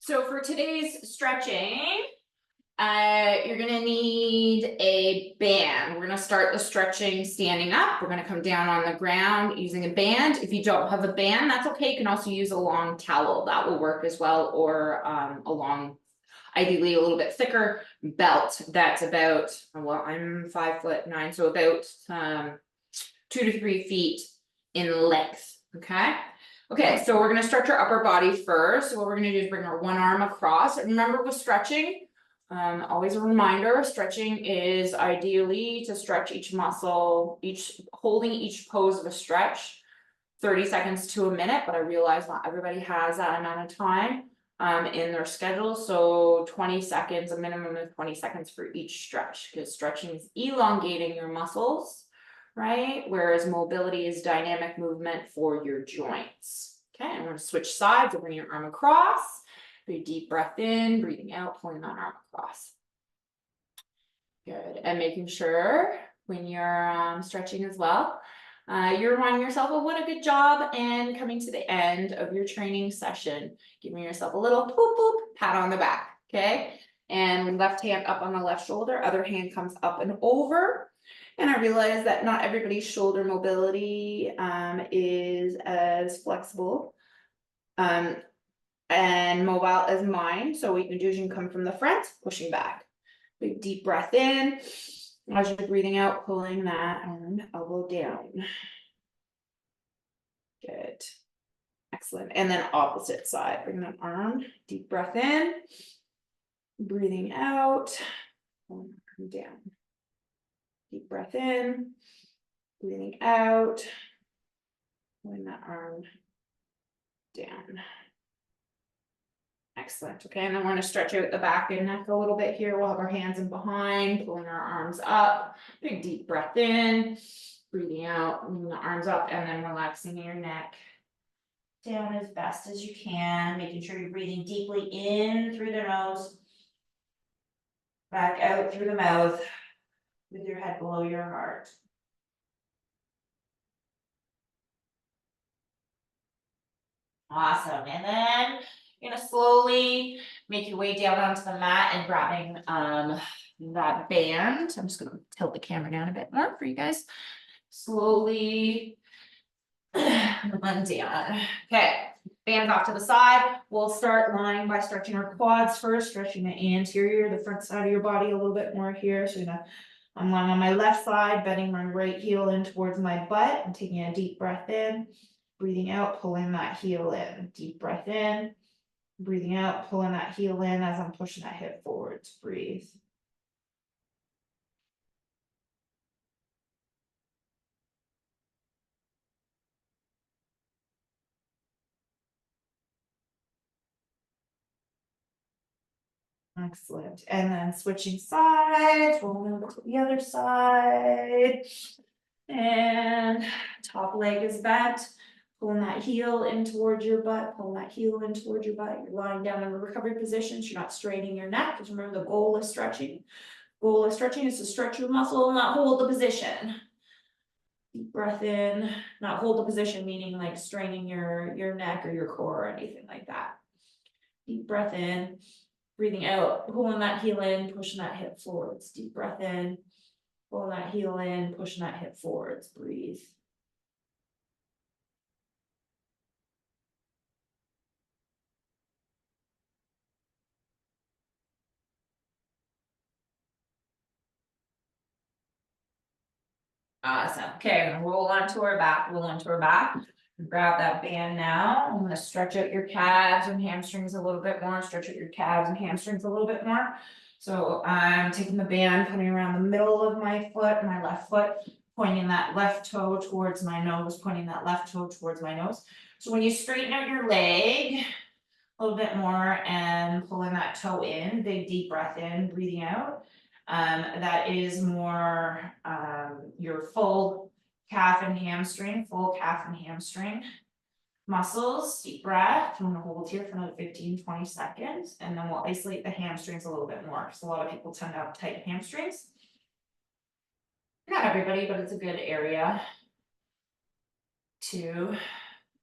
So for today's stretching, you're gonna need a band. We're gonna start the stretching standing up. We're gonna come down on the ground using a band. If you don't have a band, that's okay. You can also use a long towel. That will work as well, or a long, ideally a little bit thicker belt that's about, well, I'm 5'9", so about 2 to 3 feet in length, okay? Okay, so we're gonna stretch our upper body first. So what we're gonna do is bring our one arm across. Remember with stretching, always a reminder, stretching is ideally to stretch each muscle, holding each pose of a stretch, 30 seconds to a minute, but I realize not everybody has that amount of time in their schedule. So 20 seconds, a minimum of 20 seconds for each stretch, because stretching is elongating your muscles, right? Whereas mobility is dynamic movement for your joints. Okay, I'm going to switch sides. We'll bring your arm across. Big deep breath in, breathing out, pulling that arm across. Good, and making sure when you're stretching as well, you're reminding yourself of what a good job and coming to the end of your training session, giving yourself a little boop boop pat on the back, okay? And left hand up on the left shoulder, other hand comes up and over. And I realize that not everybody's shoulder mobility is as flexible and mobile as mine. So what you can do is you can come from the front, pushing back. Big deep breath in. As you're breathing out, pulling that arm, elbow down. Good. Excellent. And then opposite side, bring that arm, deep breath in, breathing out, pulling that arm down. Deep breath in, breathing out, pulling that arm down. Excellent. Okay, and then we're going to stretch out the back and neck a little bit here. We'll have our hands in behind, pulling our arms up. Big deep breath in, breathing out, moving the arms up, and then relaxing your neck down as best as you can, making sure you're breathing deeply in through the nose, back out through the mouth, with your head below your heart. Awesome. And then you're gonna slowly make your way down onto the mat and grabbing that band. I'm just gonna tilt the camera down a bit more for you guys. Slowly run down. Okay, bands off to the side. We'll start lying by stretching our quads first, stretching the anterior, the front side of your body a little bit more here. So I'm lying on my left side, bending my right heel in towards my butt. I'm taking a deep breath in, breathing out, pulling that heel in. Deep breath in, breathing out, pulling that heel in as I'm pushing that hip forwards. Breathe. Excellent. And then switching sides, rolling over to the other side. And top leg is bent. Pulling that heel in towards your butt, pulling that heel in towards your butt. You're lying down in a recovery position. So you're not straining your neck. Because remember, the goal of stretching. Goal of stretching is to stretch your muscle, not hold the position. Deep breath in, not hold the position, meaning like straining your neck or your core or anything like that. Deep breath in. Breathing out, pulling that heel in, pushing that hip forwards. Deep breath in, pulling that heel in, pushing that hip forwards. Breathe. Awesome. Okay, I'm gonna roll onto our back, Grab that band now. I'm gonna stretch out your calves and hamstrings a little bit more, stretch out your calves and hamstrings a little bit more. So I'm taking the band, putting it around the middle of my foot, my left foot, pointing that left toe towards my nose, pointing that left toe towards my nose. So when you straighten out your leg a little bit more and pulling that toe in, big deep breath in, breathing out. That is more your full calf and hamstring muscles. Deep breath. I'm going to hold here for another 15-20 seconds, and then we'll isolate the hamstrings a little bit more because a lot of people tend to have tight hamstrings. Not everybody, but it's a good area to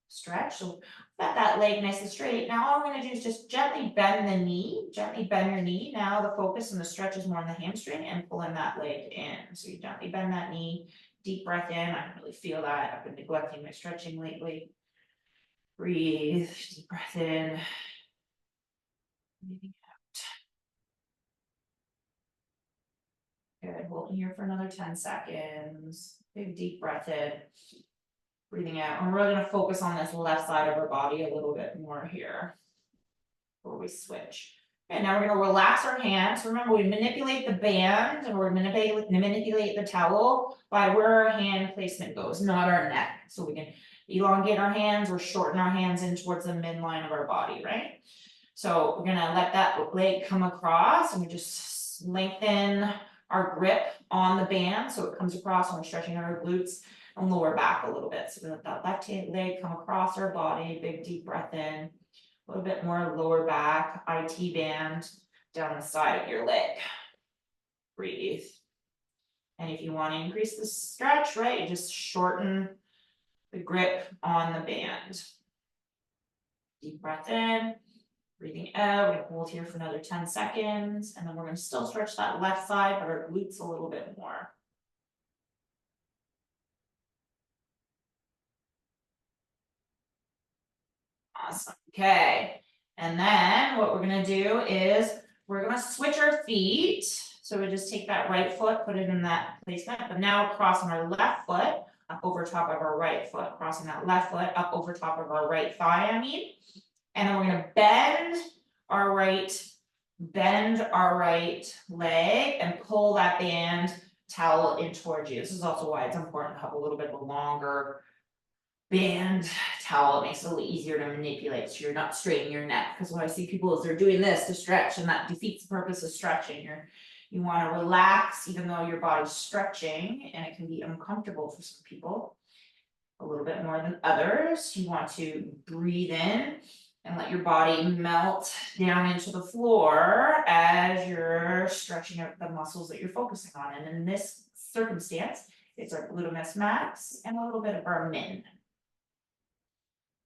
stretch. So got that leg nice and straight. Now all I'm gonna do is just gently bend the knee, gently bend your knee. Now the focus and the stretch is more on the hamstring and pulling that leg in. So you gently bend that knee, deep breath in. I can really feel that. I've been neglecting my stretching lately. Breathe, deep breath in. Breathing out. Good, holding here for another 10 seconds. Big deep breath in. Breathing out. And we're really gonna focus on this left side of our body a little bit more here before we switch. And now we're gonna relax our hands. Remember, we manipulate the band and we're manipulate the towel by where our hand placement goes, not our neck. So we can elongate our hands or shorten our hands in towards the midline of our body, right? So we're gonna let that leg come across and we just lengthen our grip on the band so it comes across and we're stretching our glutes and lower back a little bit. So we let that left leg come across our body, big deep breath in. A little bit more lower back, IT band down the side of your leg. Breathe. And if you want to increase the stretch, right, just shorten the grip on the band. Deep breath in, breathing out. We're going to hold here for another 10 seconds. And then we're going to still stretch that left side, but our glutes a little bit more. Awesome. Okay. And then what we're going to do is we're going to switch our feet. So we just take that right foot, put it in that placement, but now we're crossing our left foot up over top of our right foot, crossing that left foot up over top of our right thigh, and then we're going to bend our right leg and pull that band towel in towards you. This is also why it's important to have a little bit of a longer band towel. It makes it a little easier to manipulate so you're not straining your neck, because what I see people is they're doing this to stretch and that defeats the purpose of stretching. You want to relax even though your body's stretching, and it can be uncomfortable for some people a little bit more than others. You want to breathe in and let your body melt down into the floor as you're stretching out the muscles that you're focusing on. And in this circumstance, it's our gluteus max and a little bit of our min.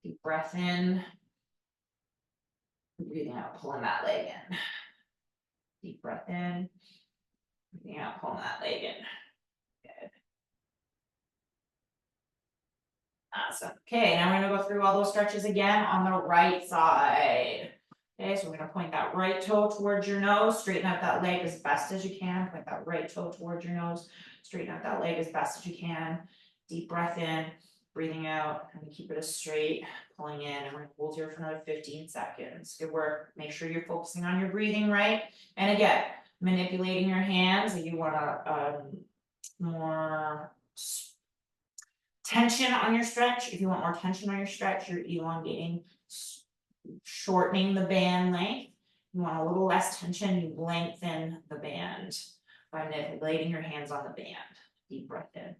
Deep breath in, breathing out, pulling that leg in. Deep breath in, breathing out, pulling that leg in. Good. Awesome. Okay, now we're gonna go through all those stretches again on the right side. Okay, so we're gonna point that right toe towards your nose, straighten out that leg as best as you can. Point that right toe towards your nose, straighten out that leg as best as you can. Deep breath in, breathing out, and keep it as straight, pulling in, and we're gonna hold here for another 15 seconds. Good work. Make sure you're focusing on your breathing, right? And again, manipulating your hands. If you want more tension on your stretch, if you want more tension on your stretch, you're elongating, shortening the band length. You want a little less tension, you lengthen the band by manipulating your hands on the band. Deep breath in.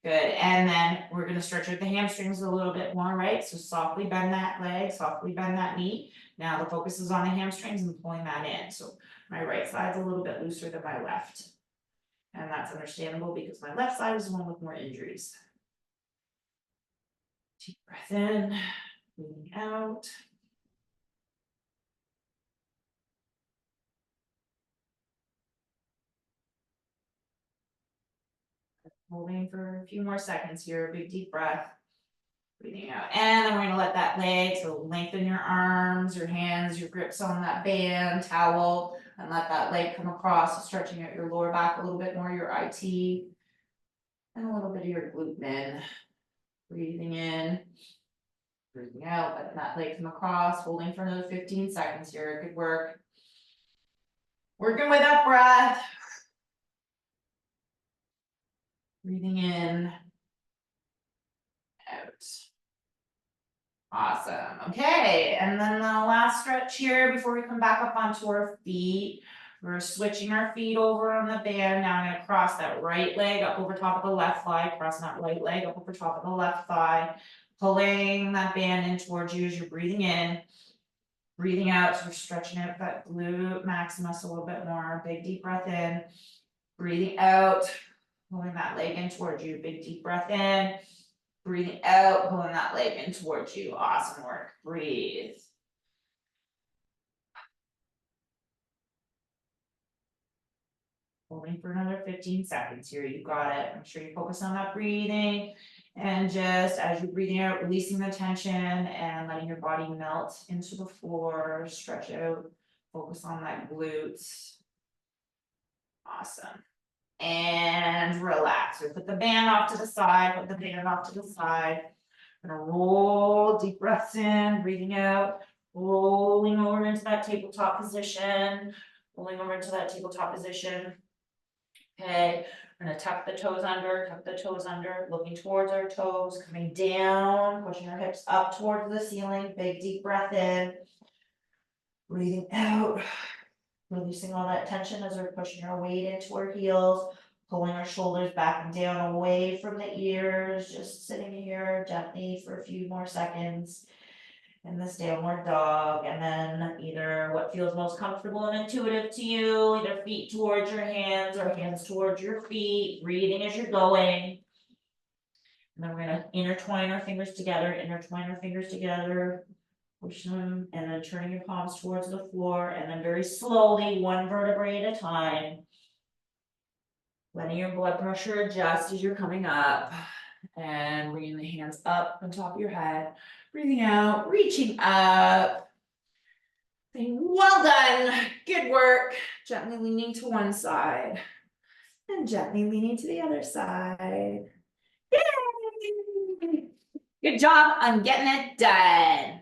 Good, and then we're gonna stretch out the hamstrings a little bit more, right? So softly bend that leg, softly bend that knee. Now the focus is on the hamstrings and pulling that in. So my right side's a little bit looser than my left. And that's understandable because my left side is the one with more injuries. Deep breath in, breathing out. Holding for a few more seconds here, big deep breath. Breathing out, and then we're gonna let that leg, so lengthen your arms, your hands, your grips on that band, towel, and let that leg come across, so stretching out your lower back a little bit more, your IT, and a little bit of your glute min. Breathing in, breathing out, letting that leg come across, holding for another 15 seconds here, good work. Working with that breath. Breathing in, out. Awesome. Okay, and then the last stretch here before we come back up onto our feet. We're switching our feet over on the band. Now I'm going to cross that right leg up over top of the left thigh, crossing that right leg up over top of the left thigh, pulling that band in towards you as you're breathing in. Breathing out, so we're stretching out that glute maximus a little bit more. Big deep breath in. Breathing out, pulling that leg in towards you. Big deep breath in. Breathing out, pulling that leg in towards you. Awesome work. Breathe. Holding for another 15 seconds here. You got it. Make sure you focus on that breathing. And just as you're breathing out, releasing the tension and letting your body melt into the floor. Stretch out. Focus on that glutes. Awesome. And relax. We put the band off to the side. Put the band off to the side. Gonna roll, deep breaths in, breathing out. Rolling over into that tabletop position. Rolling over into that tabletop position. Okay, we're gonna tuck the toes under, looking towards our toes, coming down, pushing our hips up towards the ceiling, big deep breath in. Breathing out, releasing all that tension as we're pushing our weight into our heels, pulling our shoulders back and down away from the ears, just sitting here gently for a few more seconds. In this downward dog, and then either what feels most comfortable and intuitive to you, either feet towards your hands or hands towards your feet, breathing as you're going. And then we're gonna intertwine our fingers together, push them, and then turning your palms towards the floor, and then very slowly, one vertebrae at a time. Letting your blood pressure adjust as you're coming up. And bringing the hands up on top of your head. Breathing out, reaching up. Saying, well done, good work. Gently leaning to one side. And gently leaning to the other side. Yay! Good job on getting it done.